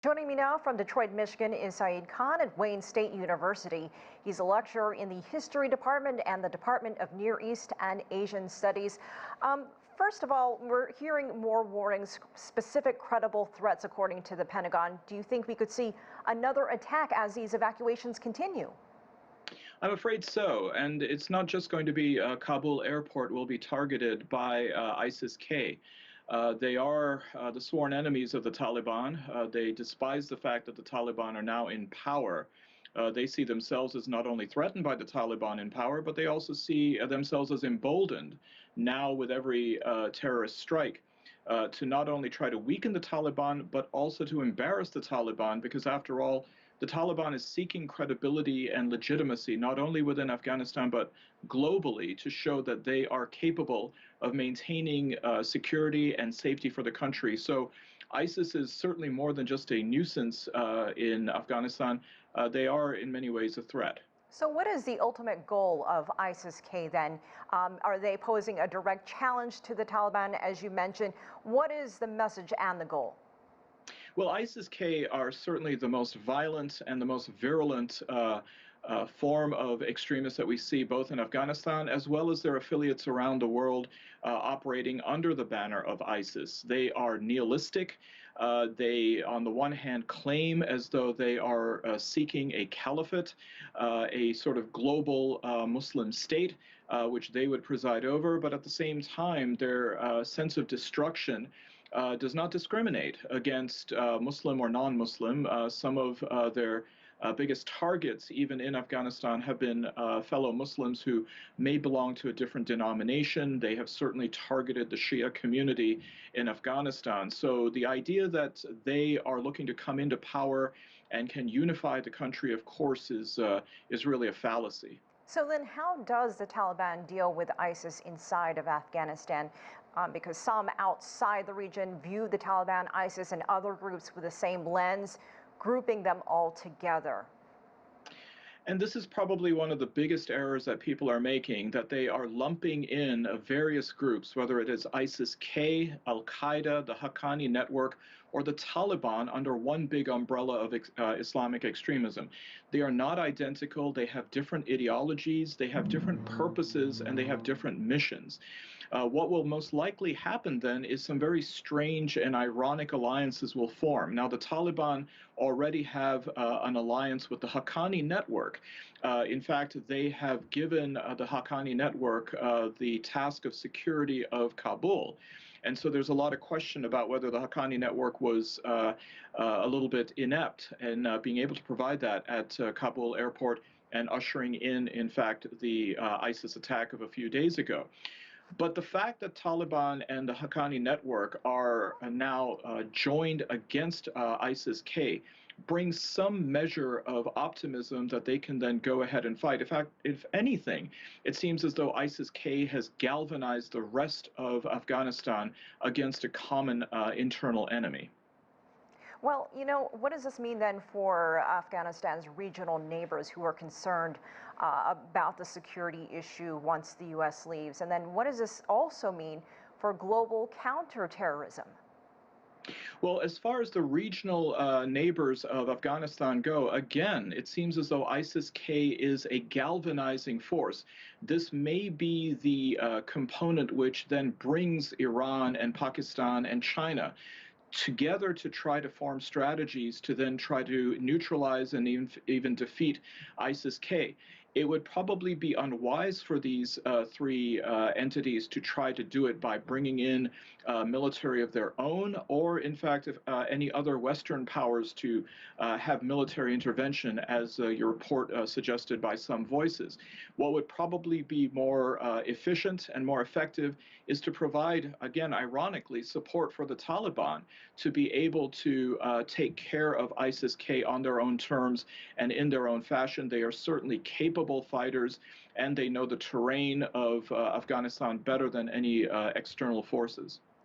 Joining me now from Detroit, Michigan is Saeed Khan at Wayne State University. He's a lecturer in the History Department and the Department of Near East and Asian Studies. First of all, we're hearing more warnings, specific credible threats according to the Pentagon. Do you think we could see another attack as these evacuations continue? I'm afraid so, and it's not just going to be Kabul airport will be targeted by ISIS-K. They are the sworn enemies of the Taliban. They despise the fact that the Taliban are now in power. They see themselves as not only threatened by the Taliban in power, but they also see themselves as emboldened now with every terrorist strike. To not only try to weaken the Taliban, but also to embarrass the Taliban, because after all, the Taliban is seeking credibility and legitimacy, not only within Afghanistan, but globally, to show that they are capable of maintaining security and safety for the country. So ISIS is certainly more than just a nuisance in Afghanistan. They are, in many ways, a threat. So what is the ultimate goal of ISIS-K then? Are they posing a direct challenge to the Taliban, as you mentioned? What is the message and the goal? Well, ISIS-K are certainly the most violent and the most virulent form of extremists that we see both in Afghanistan as well as their affiliates around the world operating under the banner of ISIS. They are nihilistic. They, on the one hand, claim as though they are seeking a caliphate, a sort of global Muslim state, which they would preside over, but at the same time, their sense of destruction does not discriminate against Muslim or non-Muslim. Some of their biggest targets, even in Afghanistan, have been fellow Muslims who may belong to a different denomination. They have certainly targeted the Shia community in Afghanistan. So the idea that they are looking to come into power and can unify the country, of course, is really a fallacy. So then how does the Taliban deal with ISIS inside of Afghanistan? Because some outside the region view the Taliban, ISIS, and other groups with the same lens, grouping them all together. And this is probably one of the biggest errors that people are making, that they are lumping in various groups, whether it is ISIS-K, Al-Qaeda, the Haqqani network, or the Taliban under one big umbrella of Islamic extremism. They are not identical. They have different ideologies, they have different purposes, and they have different missions. What will most likely happen then is some very strange and ironic alliances will form. Now, the Taliban already have an alliance with the Haqqani network. In fact, they have given the Haqqani network the task of security of Kabul. And so there's a lot of question about whether the Haqqani network was a little bit inept in being able to provide that at Kabul airport and ushering in fact, the ISIS attack of a few days ago. But the fact that Taliban and the Haqqani network are now joined against ISIS-K brings some measure of optimism that they can then go ahead and fight. In fact, if anything, it seems as though ISIS-K has galvanized the rest of Afghanistan against a common internal enemy. Well, what does this mean then for Afghanistan's regional neighbors who are concerned about the security issue once the U.S. leaves? And then what does this also mean for global counterterrorism? Well, as far as the regional neighbors of Afghanistan go, again, it seems as though ISIS-K is a galvanizing force. This may be the component which then brings Iran and Pakistan and China together to try to form strategies to then try to neutralize and even defeat ISIS-K. It would probably be unwise for these three entities to try to do it by bringing in military of their own, or in fact, if any other Western powers to have military intervention, as your report suggested by some voices. What would probably be more efficient and more effective is to provide, again, ironically, support for the Taliban to be able to take care of ISIS-K on their own terms and in their own fashion. They are certainly capable fighters, and they know the terrain of Afghanistan better than any external forces.